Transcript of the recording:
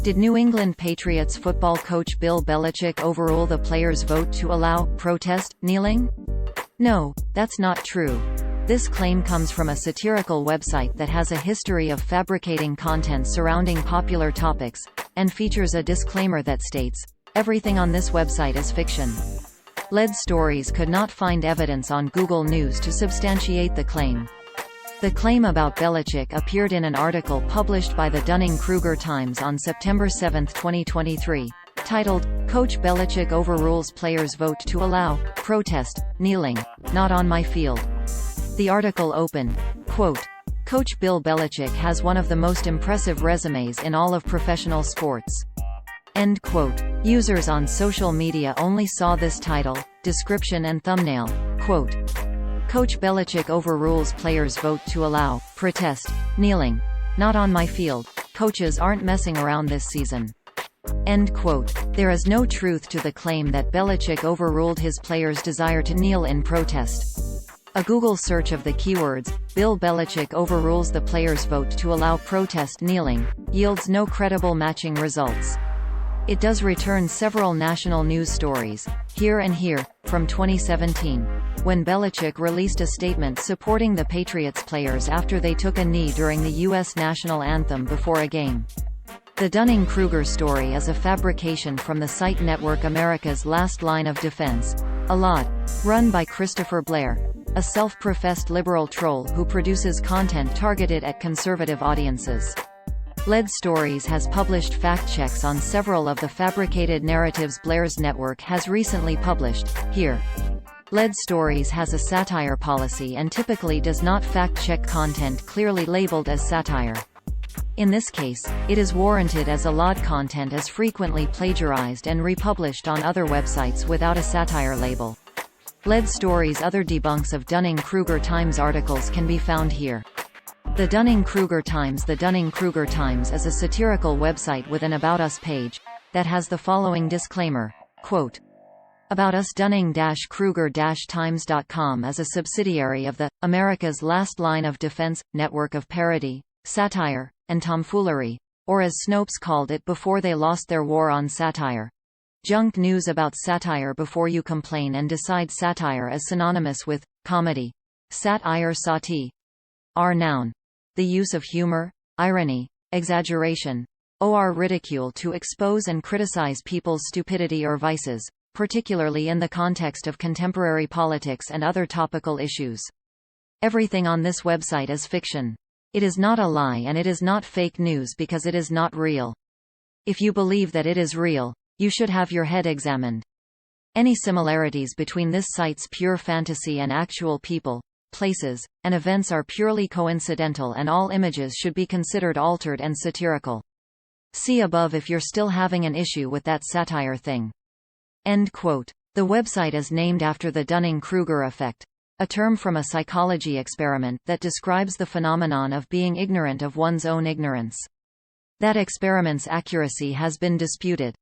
Did New England Patriots football coach Bill Belichick overrule the players' vote to allow protest kneeling? No, that's not true. This claim comes from a satirical website that has a history of fabricating content surrounding popular topics, and features a disclaimer that states, "Everything on this website is fiction." Lead Stories could not find evidence on Google News to substantiate the claim. The claim about Belichick appeared in an article published by the Dunning-Kruger Times on September 7, 2023, titled, "Coach Belichick Overrules Players' Vote to Allow Protest Kneeling, Not on My Field." The article opened, quote, "Coach Bill Belichick has one of the most impressive resumes in all of professional sports." End quote. Users on social media only saw this title, description and thumbnail, quote, "Coach Belichick overrules players' vote to allow protest kneeling, not on my field. Coaches aren't messing around this season." End quote. There is no truth to the claim that Belichick overruled his players' desire to kneel in protest. A Google search of the keywords, "Bill Belichick overrules the players' vote to allow protest kneeling," yields no credible matching results. It does return several national news stories, Here and Here, from 2017, when Belichick released a statement supporting the Patriots players after they took a knee during the U.S. national anthem before a game. The Dunning-Kruger story is a fabrication from the site network America's Last Line of Defense, a lot, run by Christopher Blair, a self-professed liberal troll who produces content targeted at conservative audiences. Lead Stories has published fact-checks on several of the fabricated narratives Blair's network has recently published, here. Lead Stories has a satire policy and typically does not fact-check content clearly labeled as satire. In this case, it is warranted as a lot content is frequently plagiarized and republished on other websites without a satire label. Lead Stories' other debunks of Dunning-Kruger Times articles can be found here. The Dunning-Kruger Times. The Dunning-Kruger Times is a satirical website with an About Us page, that has the following disclaimer, quote, "About Us Dunning-Kruger-Times.com is a subsidiary of the America's Last Line of Defense network of parody, satire, and tomfoolery, or as Snopes called it before they lost their war on satire. Junk news about satire before you complain and decide satire is synonymous with comedy. SATIRE are noun. The use of humor, irony, exaggeration, or ridicule to expose and criticize people's stupidity or vices, particularly in the context of contemporary politics and other topical issues. Everything on this website is fiction. It is not a lie and it is not fake news because it is not real. If you believe that it is real, you should have your head examined. Any similarities between this site's pure fantasy and actual people, places, and events are purely coincidental and all images should be considered altered and satirical. See above if you're still having an issue with that satire thing." End quote. The website is named after the Dunning-Kruger effect, a term from a psychology experiment that describes the phenomenon of being ignorant of one's own ignorance. That experiment's accuracy has been disputed.